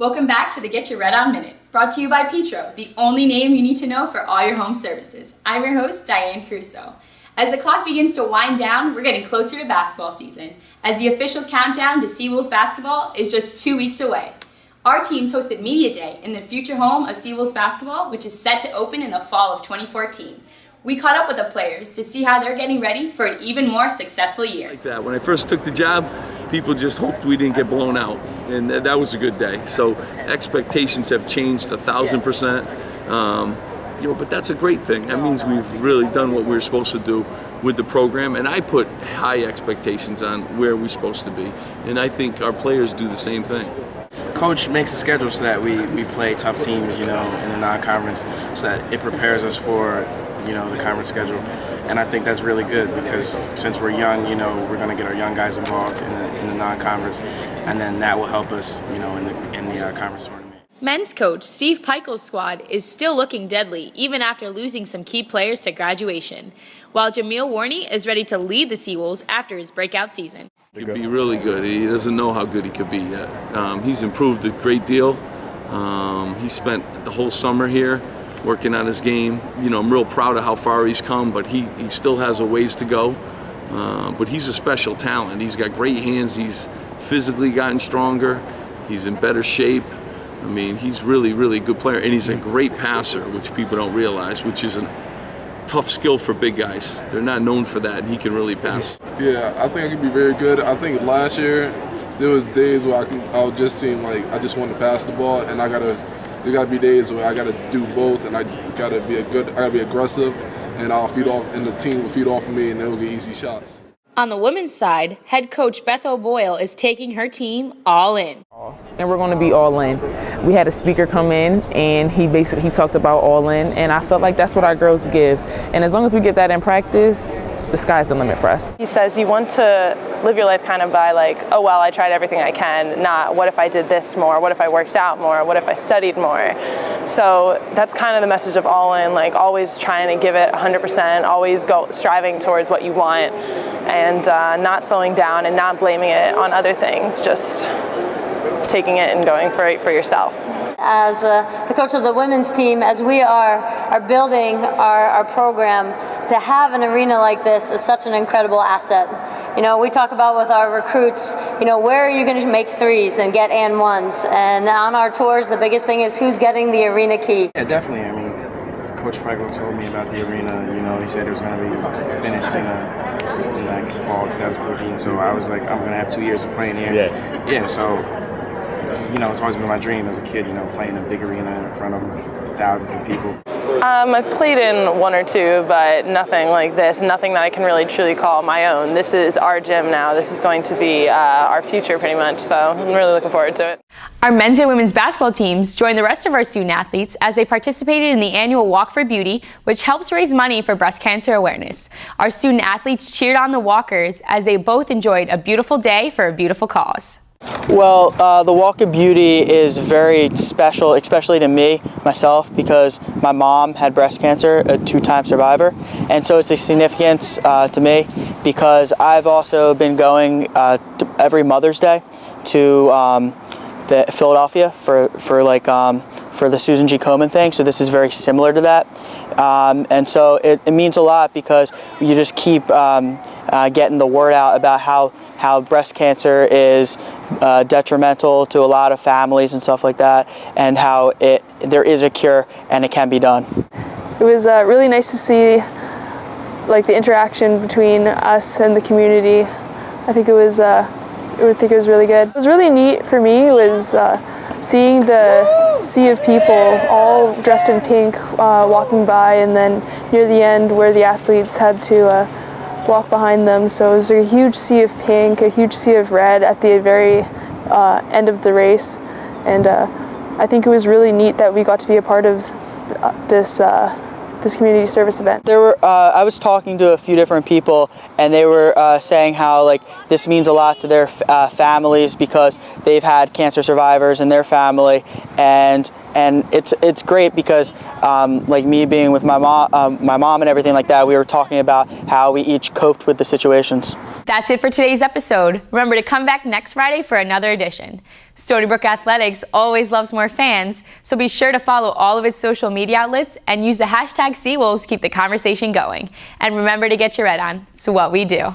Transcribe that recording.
Welcome back to the Get Your Red On Minute, brought to you by Petro, the only name you need to know for all your home services. I'm your host, DIANE CARUSO. As the clock begins to wind down, we're getting closer to basketball season, as the official countdown to Seawolves basketball is just 2 weeks away. Our teams hosted Media Day in the future home of Seawolves basketball, which is set to open in the fall of 2014. We caught up with the players to see how they're getting ready for an even more successful year. Like that. When I first took the job, people just hoped we didn't get blown out, and that was a good day. So expectations have changed 1,000%. But that's a great thing. That means we've really done what we're supposed to do with the program, and I put high expectations on where we're supposed to be, and I think our players do the same thing. Coach makes a schedule so that we play tough teams, in the non-conference, so that it prepares us for the conference schedule. And I think that's really good because since we're young, we're going to get our young guys involved in the non-conference, and then that will help us, in the conference tournament. Men's coach Steve Peichel's squad is still looking deadly, even after losing some key players to graduation, while Jameel Warney is ready to lead the Seawolves after his breakout season. He could be really good. He doesn't know how good he could be yet. He's improved a great deal. He spent the whole summer here working on his game. I'm real proud of how far he's come, but he still has a ways to go. But he's a special talent. He's got great hands. He's physically gotten stronger. He's in better shape. He's really, really a good player, and he's a great passer, which people don't realize, which is a tough skill for big guys. They're not known for that, and he can really pass. Yeah, I think I could be very good. I think last year there was days where I would just seem like I just want to pass the ball, and there gotta be days where I gotta do both, and I gotta be aggressive, and I'll feed off, and the team will feed off of me, and they'll get easy shots. On the women's side, head coach Beth O'Boyle is taking her team all in. And we're going to be all in. We had a speaker come in, and he talked about all in, and I felt like that's what our girls give. And as long as we get that in practice, the sky's the limit for us. He says you want to live your life kind of by like, oh well, I tried everything I can, not what if I did this more, what if I worked out more, what if I studied more. So that's kind of the message of all in, like always trying to give it 100%, always striving towards what you want, and not slowing down and not blaming it on other things, just taking it and going for it for yourself. As the coach of the women's team, as we are building our program, to have an arena like this is such an incredible asset. We talk about with our recruits, where are you going to make threes and get and ones? And on our tours, the biggest thing is who's getting the arena key. Yeah, definitely. Coach Peichel told me about the arena. He said it was going to be finished in fall 2014. So I was like, I'm going to have 2 years of playing here. Yeah. So it's always been my dream as a kid. Playing a big arena in front of thousands of people. I've played in one or two, but nothing like this. Nothing that I can really truly call my own. This is our gym now. This is going to be our future, pretty much. So I'm really looking forward to it. Our men's and women's basketball teams joined the rest of our student athletes as they participated in the annual Walk for Beauty, which helps raise money for breast cancer awareness. Our student athletes cheered on the walkers as they both enjoyed a beautiful day for a beautiful cause. Well, the Walk of Beauty is very special, especially to me, myself, because my mom had breast cancer, a 2-time survivor, and so it's a significance to me because I've also been going every Mother's Day to Philadelphia for the Susan G. Komen thing, so this is very similar to that, and so it means a lot because you just keep getting the word out about how breast cancer is detrimental to a lot of families and stuff like that, and how there is a cure and it can be done. It was really nice to see the interaction between us and the community. I think it was really good. What was really neat for me was seeing the sea of people all dressed in pink walking by, and then near the end where the athletes had to walk behind them. So it was a huge sea of pink, a huge sea of red at the very end of the race, and I think it was really neat that we got to be a part of this community service event. I was talking to a few different people, and they were saying how this means a lot to their families because they've had cancer survivors in their family, and and it's great because like me being with my mom and everything like that, we were talking about how we each coped with the situations. That's it for today's episode. Remember to come back next Friday for another edition. Stony Brook Athletics always loves more fans, so be sure to follow all of its social media outlets and use the hashtag Seawolves to keep the conversation going. And remember to get your red on. It's what we do.